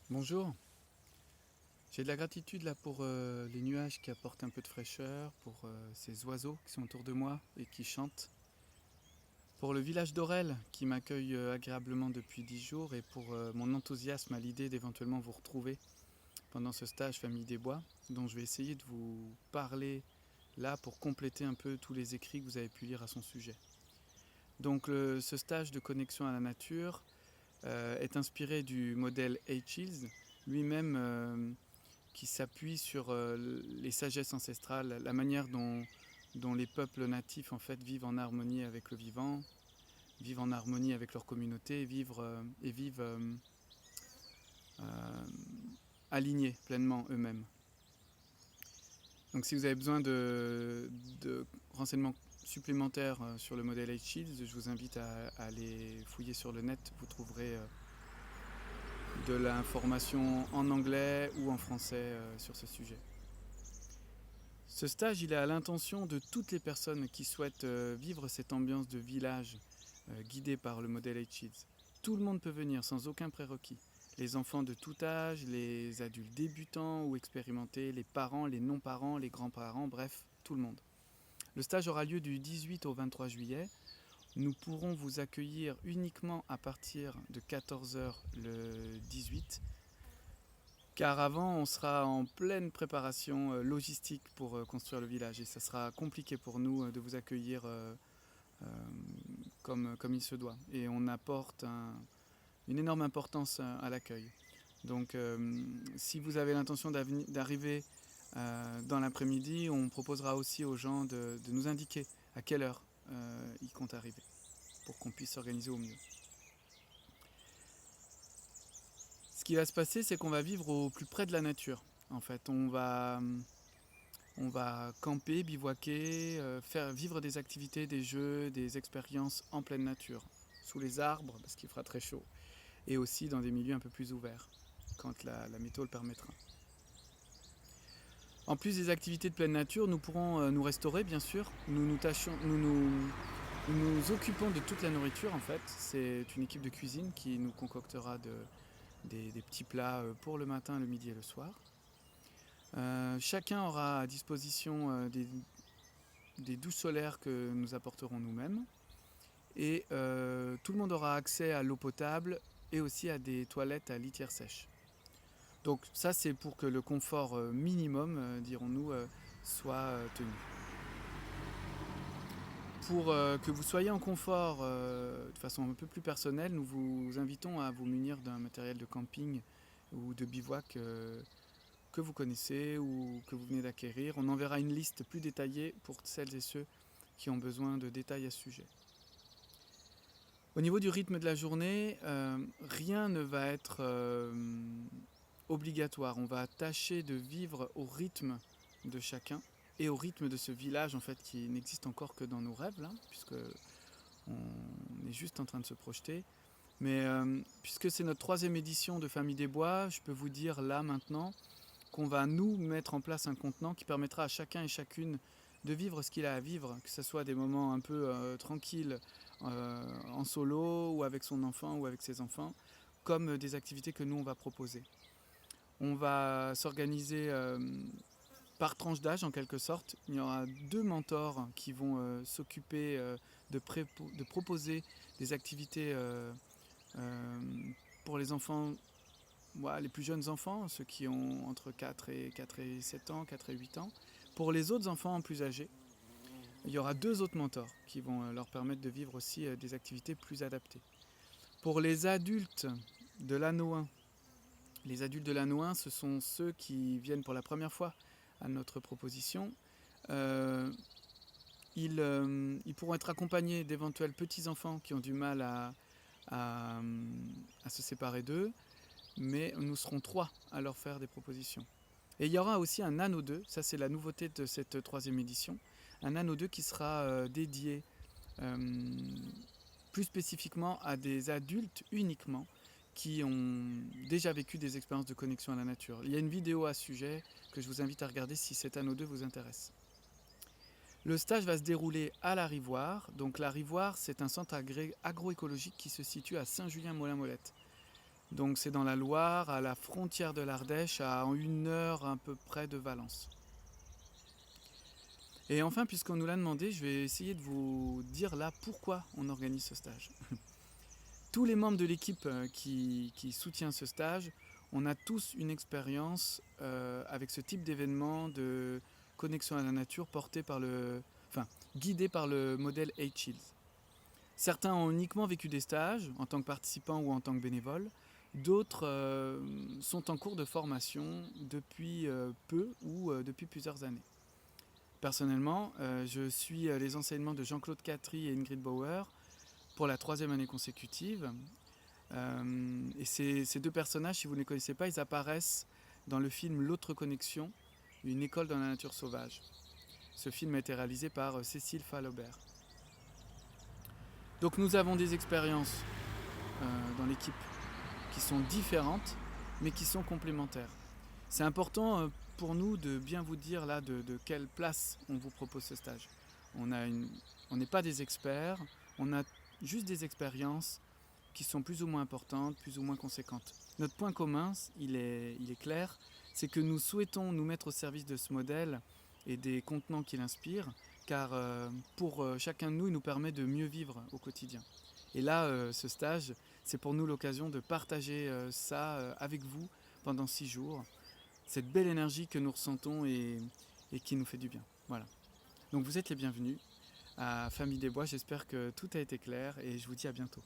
Bonjour, j'ai de la gratitude là pour les nuages qui apportent un peu de fraîcheur, pour ces oiseaux qui sont autour de moi et qui chantent, pour le village d'Orel qui m'accueille agréablement depuis 10 jours et pour mon enthousiasme à l'idée d'éventuellement vous retrouver pendant ce stage Famille des Bois, dont je vais essayer de vous parler là pour compléter un peu tous les écrits que vous avez pu lire à son sujet. Donc ce stage de connexion à la nature est inspiré du modèle H-Hills, lui-même qui s'appuie sur les sagesses ancestrales, la manière dont les peuples natifs en fait vivent en harmonie avec le vivant, vivent en harmonie avec leur communauté et vivent alignés pleinement eux-mêmes. Donc si vous avez besoin de renseignements supplémentaires sur le modèle H-Shields, je vous invite à aller fouiller sur le net, vous trouverez de l'information en anglais ou en français sur ce sujet. Ce stage, il est à l'intention de toutes les personnes qui souhaitent vivre cette ambiance de village guidée par le modèle H-Shields. Tout le monde peut venir sans aucun prérequis. Les enfants de tout âge, les adultes débutants ou expérimentés, les parents, les non-parents, les grands-parents, bref, tout le monde. Le stage aura lieu du 18 au 23 juillet. Nous pourrons vous accueillir uniquement à partir de 14 h le 18, car avant on sera en pleine préparation logistique pour construire le village et ça sera compliqué pour nous de vous accueillir comme il se doit. Et on apporte une énorme importance à l'accueil. Donc si vous avez l'intention d'arriver dans l'après-midi, on proposera aussi aux gens de nous indiquer à quelle heure ils comptent arriver pour qu'on puisse s'organiser au mieux. Ce qui va se passer, c'est qu'on va vivre au plus près de la nature. En fait, on va camper, bivouaquer, faire vivre des activités, des jeux, des expériences en pleine nature, sous les arbres, parce qu'il fera très chaud, et aussi dans des milieux un peu plus ouverts, quand la météo le permettra. En plus des activités de pleine nature, nous pourrons nous restaurer, bien sûr. Nous occupons de toute la nourriture, en fait. C'est une équipe de cuisine qui nous concoctera des petits plats pour le matin, le midi et le soir. Chacun aura à disposition des douches solaires que nous apporterons nous-mêmes. Et tout le monde aura accès à l'eau potable et aussi à des toilettes à litière sèche. Donc ça, c'est pour que le confort minimum, dirons-nous, soit tenu. Pour que vous soyez en confort de façon un peu plus personnelle, nous vous invitons à vous munir d'un matériel de camping ou de bivouac que vous connaissez ou que vous venez d'acquérir. On enverra une liste plus détaillée pour celles et ceux qui ont besoin de détails à ce sujet. Au niveau du rythme de la journée, rien ne va être obligatoire. On va tâcher de vivre au rythme de chacun et au rythme de ce village en fait qui n'existe encore que dans nos rêves là, puisque on est juste en train de se projeter. Mais puisque c'est notre 3e édition de Famille des Bois, je peux vous dire là maintenant qu'on va nous mettre en place un contenant qui permettra à chacun et chacune de vivre ce qu'il a à vivre, que ce soit des moments un peu tranquilles en solo ou avec son enfant ou avec ses enfants, comme des activités que nous on va proposer. On va s'organiser par tranche d'âge en quelque sorte. Il y aura 2 mentors qui vont s'occuper de proposer des activités pour les enfants, les plus jeunes enfants, ceux qui ont entre 4 et 7 ans, 4 et 8 ans. Pour les autres enfants plus âgés, il y aura 2 autres mentors qui vont leur permettre de vivre aussi des activités plus adaptées. Pour les adultes de l'anneau 1, les adultes de l'anneau 1, ce sont ceux qui viennent pour la première fois à notre proposition. Ils pourront être accompagnés d'éventuels petits-enfants qui ont du mal à se séparer d'eux, mais nous serons 3 à leur faire des propositions. Et il y aura aussi un anneau 2, ça c'est la nouveauté de cette 3e édition, un anneau 2 qui sera dédié plus spécifiquement à des adultes uniquement qui ont déjà vécu des expériences de connexion à la nature. Il y a une vidéo à ce sujet que je vous invite à regarder si cet anneau 2 vous intéresse. Le stage va se dérouler à la Rivoire. Donc la Rivoire, c'est un centre agroécologique qui se situe à Saint-Julien-Molin-Molette. Donc c'est dans la Loire, à la frontière de l'Ardèche, à 1 heure à peu près de Valence. Et enfin, puisqu'on nous l'a demandé, je vais essayer de vous dire là pourquoi on organise ce stage. Tous les membres de l'équipe qui soutient ce stage, on a tous une expérience avec ce type d'événement de connexion à la nature guidé par le modèle H-Shields. Certains ont uniquement vécu des stages en tant que participants ou en tant que bénévoles. D'autres sont en cours de formation depuis peu ou depuis plusieurs années. Personnellement, je suis les enseignements de Jean-Claude Catry et Ingrid Bauer pour la 3e année consécutive. Et ces 2 personnages, si vous ne les connaissez pas, ils apparaissent dans le film L'autre connexion, une école dans la nature sauvage. Ce film a été réalisé par Cécile Falobert. Donc nous avons des expériences dans l'équipe qui sont différentes, mais qui sont complémentaires. C'est important pour nous de bien vous dire là de quelle place on vous propose ce stage. On n'est pas des experts, on a juste des expériences qui sont plus ou moins importantes, plus ou moins conséquentes. Notre point commun, il est clair, c'est que nous souhaitons nous mettre au service de ce modèle et des contenants qu'il inspire, car pour chacun de nous, il nous permet de mieux vivre au quotidien. Et là, ce stage, c'est pour nous l'occasion de partager ça avec vous pendant 6 jours, cette belle énergie que nous ressentons et qui nous fait du bien. Voilà. Donc vous êtes les bienvenus à Famille des Bois, j'espère que tout a été clair et je vous dis à bientôt.